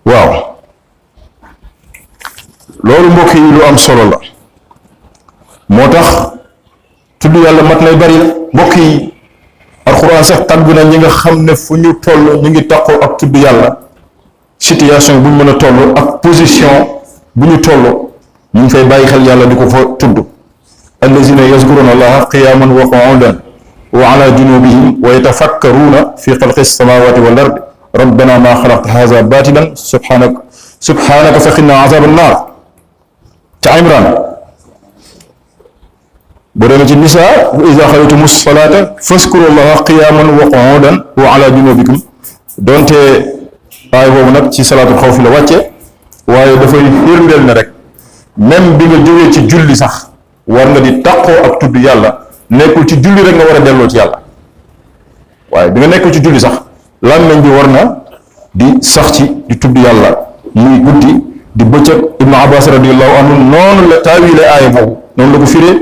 waaw loolu mbokk yi lu am solo la moo tax tudd yàlla mat nay bari la mbokk yi alxuraan sax tàgg na ñi nga xam ne fu ñu toll ñu ngi takkoo ak tudd yàlla situation bu ñu mën a toll ak position bu ñu toll ñu ngi fay bàyyi xel yàlla di ko fa tudd allazina yazkuruna allaha qiyaman wa qu'udan wa ala junubihim wa yatafakkaruna fi xalqi samawati wal ardi rabbana ma xalaqta haza batilan subhanaka faqina azab annar ca Imran boo demee ci nisaa wa iza xalawtumu salata faskuru allaha qiyaman wa qu'udan wa ala junubikum donte aay boobu nag ci salaatul xawfi la wàcce waaye dafay firndeel ne rek même bi nga jógee ci julli sax war nga di taqoo ak tudd yàlla nekkul ci julli rek nga war a delloo ci yàlla waaye bi nga nekkul ci julli sax làmmiñ bi war na di sax ci di tudd yàlla muy guddi di bëccëg. Ibnu Abbas radiyallahu anhu noonu la taawile aaya boobu noonu la ko firee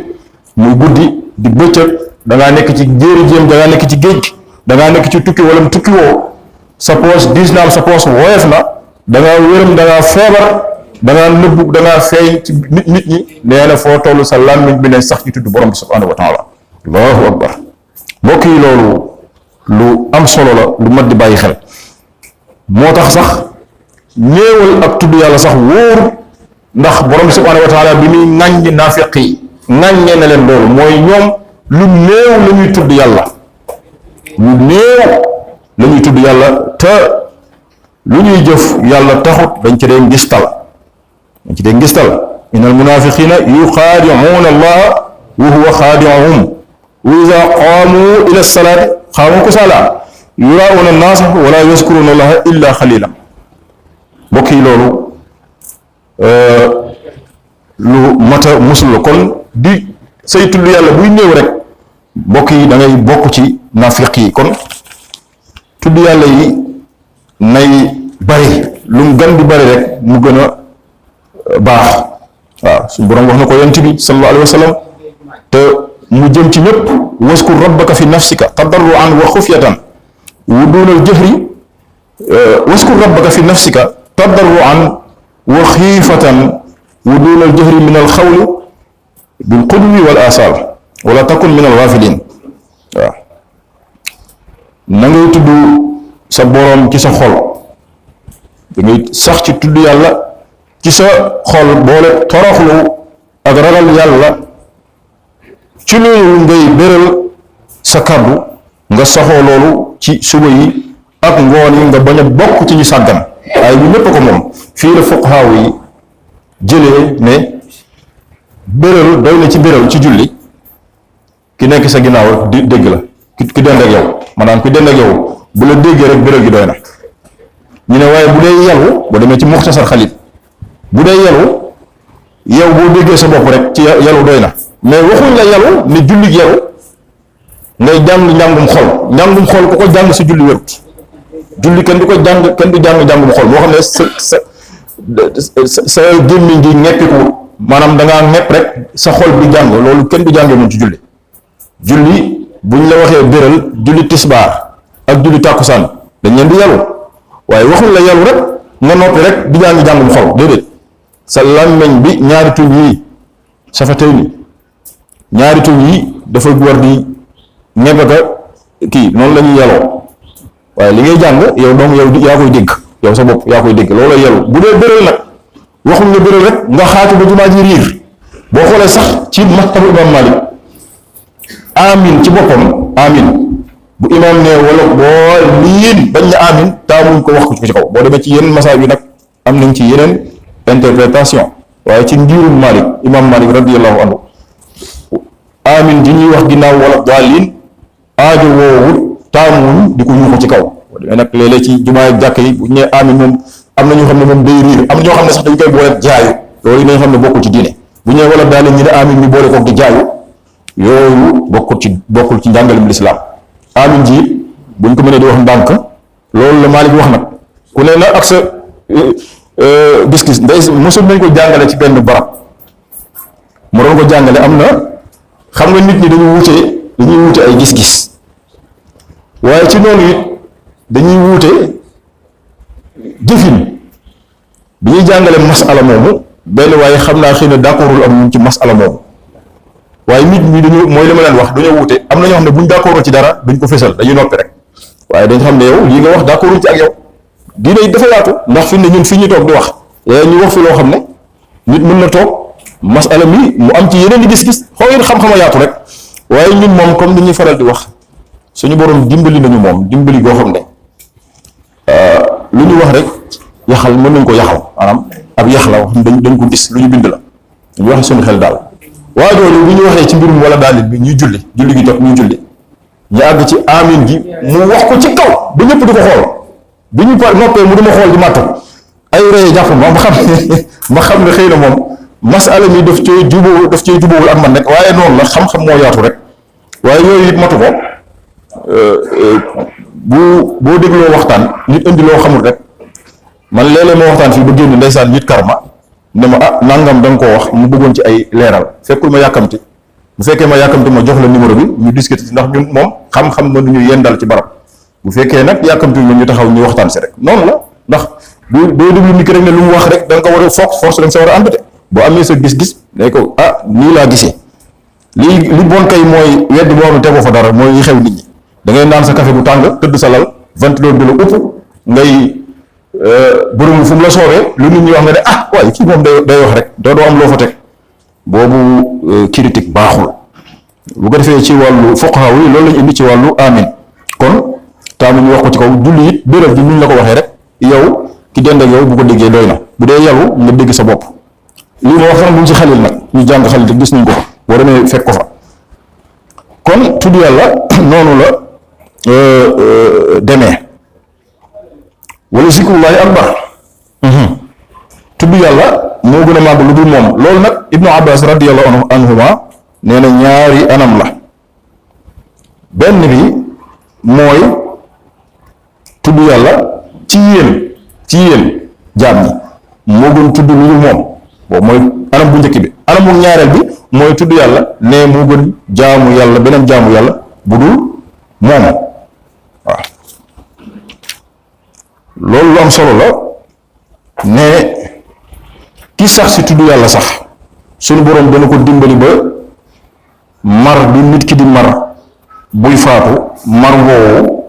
muy guddi di bëccëg da ngaa nekk ci jéeri jéem da ngaa nekk ci géej da ngaa nekk ci tukki wala mu tukki woo sa poos diis na am sa poos woyof na da ngaa wéram da ngaa feebar da ngaa nëbbu da ngaa feeñ ci nit ñi nee na foo toll sa làmmiñ bi ne sax ci tudd borom bi subhanahu wa taala allahu akbar mbokk yi loolu lu am solo la lu mat di bàyyi xel moo tax sax néewal ak tudd yàlla sax wóoru ndax borom bi subhanahu wa taala bi muy ŋàññ naafiq yi ŋàññee na leen loolu mooy ñoom lu néew la ñuy tudd yàlla lu néew la ñuy tudd yàlla te lu ñuy jëf yàlla taxut dañ ci dee ngistal innal munafiqina yuxaadi'uuna allaha wa huwa xaadi'uhum wa iza qaamu ila salaati qaamu kusaala yuraa'uuna annaasa wala yazkuruuna allaha illa xalila mbokk yi loolu lu mata musul la kon di say tudd yàlla buy néew rek mbokk yi da ngay bokk ci nafiq yi kon tudd yàlla yi nay bari lu mu gën di bari rek mu gën a baax waaw suñu borom wax na ko yonent bi sallallahu alayhi wa sallam te mu jëm ci ñëpp waskur rabbaka fi nafsika tadarruan wa xufyatan wa duunal jahri waskur rabbaka fi nafsika tadarruan wa xiifatan wa duunal jahri min al xawli bil qudwi wal asal wala takun min al ghafilin waaw na ngay tudd sa boroom ci sa xol da ngay sax ci tudd yàlla ci sa xol boole toroxlu ak ragal yàlla ci loolu ngay béral sa kàddu nga saxoo loolu ci suba yi ak ngoon yi nga bañ a bokk ci ñu sàggan waaye ñu ñépp ko moom fii la fuqahaa yi jëlee ne béral doy na ci béral ci julli ki nekk sa ginnaaw di dégg la ki dend ak yow maanaam ki dend ak yow bu la déggee rek béral gi doy na ñu ne waaye bu dee yelu boo demee ci muxtasar xalil bu dee yelu yow boo déggee sa bopp rek ci yelu doy na mais waxuñ la yelu ne julli yelu ngay jàng njàngum xol ku ko jàng sa julli wérut julli kenn du ko jàng kenn du jàng njàngum xol moo xam ne sa gémmiñ gi ñeppiku maanaam da ngaa ñepp rek sa xol bi jàng loolu kenn du jàngee moom ci julli buñ la waxee béral julli tisbaar ak julli tàkkusaan dañ leen di yelu waaye waxuñ la yelu rek nga noppi rek di jàng njàngum xol déedéet sa làmmiñ bi ñaari tuñ yi safatay ni ñaari tuñ yi dafa war di ñebaka kii noonu la ñuy yeloo waaye li ngay jàng yow doom yow yaa koy dégg yow sa bopp yaa koy dégg loolu la yelu bu dee béral nag waxuñ nga béral rek nga xaatu ba jumaa ji riir boo xoolee sax ci mazhabu imam Malik amin ci boppam amin bu imam ne wala boo liin bañ na amin taamuñ ko wax ko ci kaw boo demee ci yeneen masaab yi nag am nañ ci yeneen interprétation waaye ci ngirum Malik imam Malik radiyallahu anhu amin ji ñuy wax ginnaaw wala daalin aajo woowul taamuñ di ko yuuxu ci kaw boo demee nag léeg-léeg ci jumaa ak jàkk yi bu ñu nee amin moom am na ñoo xam ne moom day riir am na ñoo xam ne sax dañ koy boole jaayu loolu nañ xam ne bokkul ci diine bu ñëwee wala daalin ñu ne amin ñu boole koog di jaayu yooyu bokkul ci njàngalem lislaam amin ji buñ ko mënee di wax ndànk loolu la Maalik wax nag ku ne na ak sa gis-gis ndey mosul nañ ko jàngale ci benn barab mu doon ko jàngale am na xam nga nit ñi dañuy wute ay gis-gis waaye ci noonu it dañuy wute jëfin bi ñuy jàngale masala moomu benn waaye xam naa xëy na d'accordul ak ñun ci masala moomu waaye nit ñi dañu mooy li ma leen wax dañoo wute am na ñoo xam ne buñ d'accordul ci dara duñ ko fésal dañuy noppi rek waaye dañ xam ne yow lii nga wax d'accordul ci ak yow diine dafa yaatu ndax fi ne ñun fii ñu toog di wax ñu wax fi loo xam ne nit mën na toog masala mi mu am ci yeneen di gis-gis xaw ngeen xam-xama yaatu rek waaye ñun moom comme ni ñuy faral di wax suñu borom dimbali nañu moom dimbali goo xam ne lu ñu wax rek yaxal mën nañ ko yaxal maanaam ab yax la wax dañ ko gis lu ñu bind la ñu waxe suñu xel daal waa jooju bu ñu waxee ci mbirum wala daalit bi ñuy julli gi jot ñuy julli ñu àgg ci amin gi mu wax ko ci kaw ba ñëpp di ko xool bi ñu noppee mu dama xool di màttu ay ree jàpp ma xam ne xëy na moom masala mi daf cee jubóowul ak man rek waaye noonu la xam-xam moo yaatu rek waaye yooyu it matu ko boo dégloo waxtaan nit indi loo xamul rek man léeg-léeg ma waxtaan fii ba génn ndeysaan nit karma ne ma nangam da nga koo wax mu bëggoon ci ay leeral fekkul ma yàkkamti bu fekkee ma yàkkamti ma jox la numéro bi ñu discuter ci ndax ñun moom xam-xam na nu ñu yendal ci barab bu fekkee nag yàkkamti ma ñu taxaw ñu waxtaan si rek noonu la ndax boo déglu nit ki rek ne lu mu wax rek da nga ko war a force da nga sa war a ànd de boo amee sa gis-gis ne ko nii laa gisee li bon kay mooy wedd boo xam ne tegoo fa dara mooy yi xew nit ñi da ngay naan sa café bu tàng tëdd sa lal ventilo bi la upp ngay bërëmu fu mu la soobee lu nit ñi wax nga ne waaye kii moom day wax rek doo am loo fa teg boobu critique baaxul bu ko defee ci wàllu fuqaha yi loolu lañu indi ci wàllu amin kon taamu ñu wax ko ci kaw julli it béréb bi ñu la ko waxee rek yow ki dend ak yow bu ko déggee doy na bu dee yàllu nga dégg sa bopp lii ma wax sax buñ ci xalil nag ñu jàng xalil te gis nañ ko fa boo demee fekk ko fa kon tudd yàlla noonu la demee wala zikrullahi akbar tudd yàlla moo gën a màgg lu dul moom loolu nag ibnu abbas radiyallahu anhuma nee na ñaari anam la benn bi mooy tudd yàlla ci yéen jaam ñi moo gën tudd lu dul moom boobu mooy anam bu njëkk bi anam bu ñaareel bi mooy tudd yàlla ne moo gën jaamu yàlla beneen jaamu yàlla bu dul moom waaw loolu lu am solo la ne ki sax si tudd yàlla sax suñu boroom dana ko dimbali ba mar bi nit ki di mar buy faatu mar woowu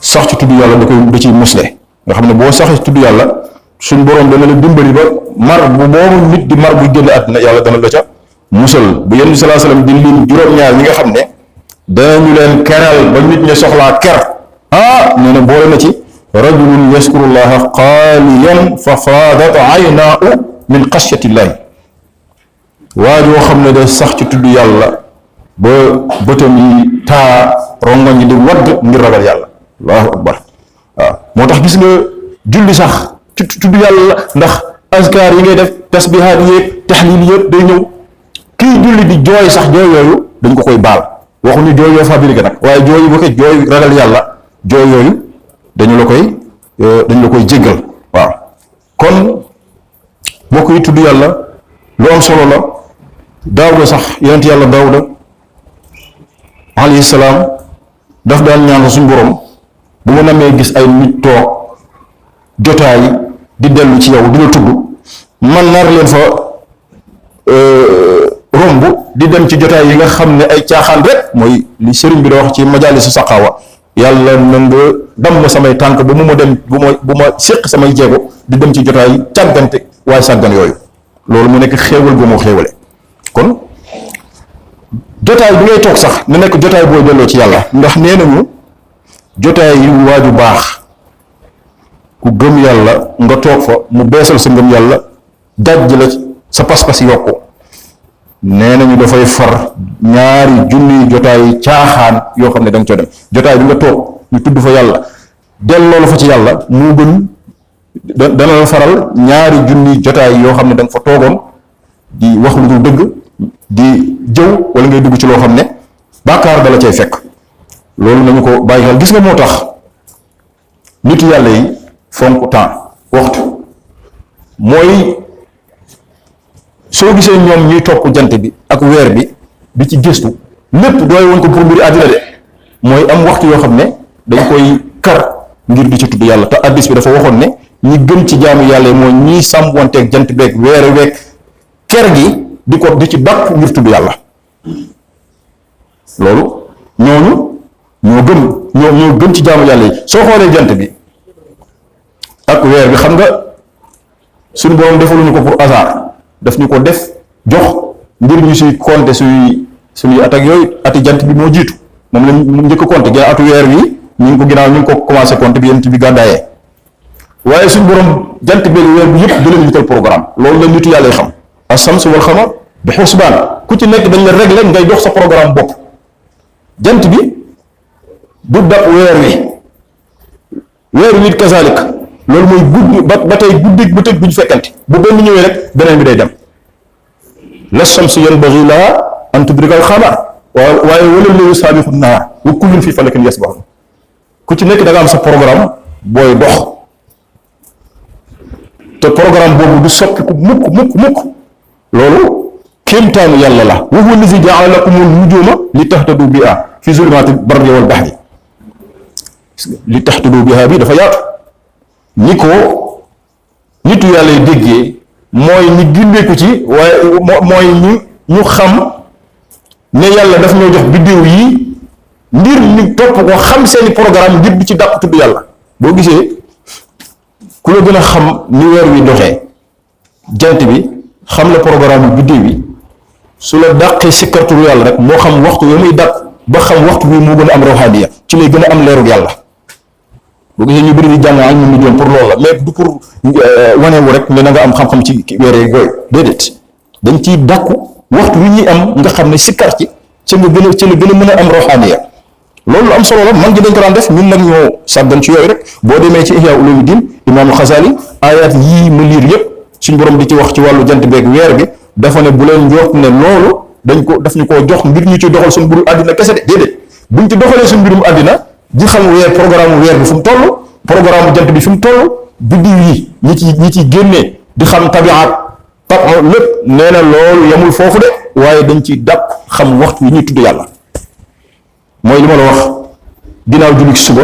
sax ci tudd yàlla da ciy musle nga xam ne boo saxee ci tudd yàlla suñu boroom dana la dimbali ba mar bu boobu nit di mar buy génn àddina yàlla dana la ca musal bu yenn sallallahu alayhi wasallam di lim juróom-ñaar ñi nga xam ne danañu leen keral ba nit ñi soxlaa ker nee na boole na ci rajulun yaskurullaha qaaliyan fa faadat aynaahu min xashyatillahi waa joo xam ne day sax ci tudd yàlla ba bëtam yi taa rongoñ yi di wadd ngir ragal yàlla allahu akbar waaw moo tax gis nga julli sax ci tudd yàlla ndax azkar yi ngay def tasbihaat yéeg tahlil yëpp day ñëw kii julli di jooy sax jooy yooyu dañ ko koy baal waxuñu jooy yoo fabriqué nag waaye jooy yi bu ko jooy ragal yàlla jooy yooyu dañu la koy jéggal waaw kon mbokk yi tudd yàlla lu am solo la Daawuda sax yonent yàlla Daawuda alayhi salaam daf daan ñaan suñu borom bu ma namee gis ay nit toog jotaay di dellu ci yow di la tudd man nar leen fa romb di dem ci jotaay yi nga xam ne ay caaxaan rek mooy li sëriñ bi da wax ci majaalisu saqaawa yàlla na nga damm samay tànk ba mu ma dem bu ma séq samay jéego di dem ci jotaay càggante waaye sàggan yooyu loolu mu nekk xéewal gu moo xéewale kon jotaay bi ngay toog sax na nekk jotaay booy delloo ci yàlla ndax nee nañu jotaay yi waaju baax ku gëm yàlla nga toog fa mu beesal sa ngëm yàlla dajj la sa pas-pas yokku nee nañu dafay far ñaari junniy jotaay caaxaan yoo xam ne da nga coo dem jotaay bi nga toog ñu tudd fa yàlla delloo la fa ci yàlla moo gën dana la faral ñaari junniy jotaay yoo xam ne da nga fa toogoon di wax lu dul dëgg di jëw wala ngay dugg ci loo xam ne bàkkaar dala cay fekk loolu nañu ko bàyyi xel gis nga moo tax nitu yàlla yi fonk temps waxtu mooy soo gisee ñoom ñuy topp jant bi ak weer bi di ci gëstu lépp dooy woon ko pour mbiri àddina de mooy am waxtu yoo xam ne dañ koy kar ngir di ci tudd yàlla te addis bi dafa waxoon ne ñi gën ci jaamu yàlla mooy ñiy sàmmonteeg jant beeg weer weeg ker gi di ci dàq ngir tudd yàlla. loolu ñoo gën ci jaamu yàlla yi. soo xoolee jant bi ak weer bi xam nga suñu borom defaluñu ko pour hasard daf ñu ko def jox ngir ñu siy compter suñuy at ak yooyu ati jant bi moo jiitu moom lañ njëkk a compter ginnaaw atu weer wi ñu ngi ko commencé compter bi yent bi gàddaayee waaye suñu borom jant bi weer bi yëpp da leen wutal programme loolu la nitu yàlla yi xam as-shams wal qamar bi husbaan ku ci nekk dañ la régler ngay dox sa programme bopp. jant bi du dab weer wi kazalik loolu mooy guddi ba tey guddi ba tey bu ñu fekkante bu benn ñëwee rek beneen bi day dem la shamsu yanbaghi laha an tudrika al-qamar waaye wala laylu saabiqu an-nahaar wa kullun fii falakin yasbahun ku ci nekk da nga am sa programme booy dox te programme boobu du soppiku mukk loolu kéemtaanu yàlla la wa huwa allazi ja'ala lakumu an-nujuma li tahtadu biha fi zulumaati barri wal bahri li tahtadu biha bi dafa yaatu ni ko nitu yàlla yi déggee mooy ñi gindeeku ci waaye mooy ñu xam ne yàlla daf ñoo jox biddéew yi ngir ñu topp ko xam seeni programme ngir di ci dàq tudd yàlla. boo gisee ku la gën a xam ni weer wi doxee jant bi xam la programme biddéew yi su la dàqee si karturu yàlla rek moo xam waxtu wi muy dàq ba xam waxtu bi moo gën a am rawxaaniya ci lay gën a am leerug yàlla. boo gisee ñu bëri di jàng ak ñu doon pour loolu la mais du pour wanewu rek ne na nga am xam-xam ci weer yeeg yooyu déedéet dañ ciy dàkku waxtu wi ñuy am nga xam ne sikkar ci la gën a mën a am rawxaaniya loolu am solo la man gi dañ ko daan def ñun nag ñoo sàggan ci yooyu rek boo demee ci Ihya Ulumuddin Imaamul Xasaali ayat yii ma liir yëpp suñ borom di ci wax ci wàllu jant beeg weer bi dafa ne bu leen njort ne loolu daf ñu koo jox ngir ñu ci doxal suñu mbirum àddina kese de déedéet buñ ci doxalee suñu mbirum àddina di xam programme weer bi fu mu toll programme jant bi fi mu toll biddiw yi ñi ci génnee di xam tabiat lépp nee na loolu yamul foofu de waaye dañ ci dàpp xam waxtu yi ñuy tudd yàlla mooy li ma la wax ginnaaw julli suba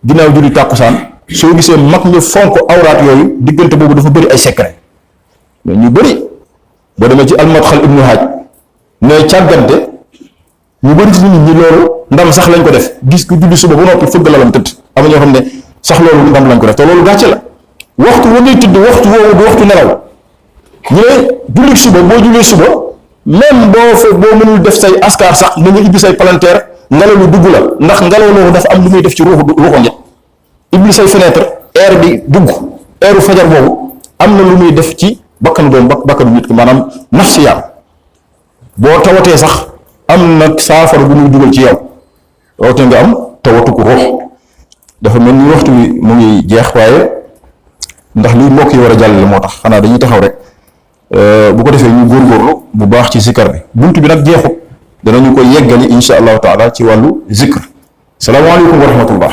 ginnaaw julli tàkkusaan soo gisee mag ñu fonk awraat yooyu diggante boobu dafa bëri ay secret mais ñu bëri boo demee ci almadxal ibnu haaj ne càggante ñu bëri ci nit ñi loolu ndam sax lañ ko def gis ko julli suba ba noppi fëgg lalam tëdd am na ñoo xam ne sax loolu ndam lañ ko def te loolu gàcce la waxtu wa ngay tëdd waxtu woowu du waxtu nelaw ñu ne julli suba boo jullee suba même boo mënul def say askar sax na nga ibbi say palanteer ngelaw lu dugg la ndax ngelaw loolu dafa am lu muy def ci ruuxu nit ibbi say fenêtre air bi dugg airu fajar boobu am na lu muy def ci bakkanu nit ki maanaam nafsiyaam boo tawatee sax am na saafara bu muy dugal ci yow rawatina nga am tawatu ko ruux dafa mel ni waxtu bi mu ngi jeex waaye ndax li mbokk yi war a jàllale moo tax xanaa dañuy taxaw rek bu ko defee ñu góorgóorlu bu baax ci zikar bi buntu bi nag jeexut danañu ko yeggali insha allahu taala ci wàllu zikr salaamaaleykum wa rahmatullah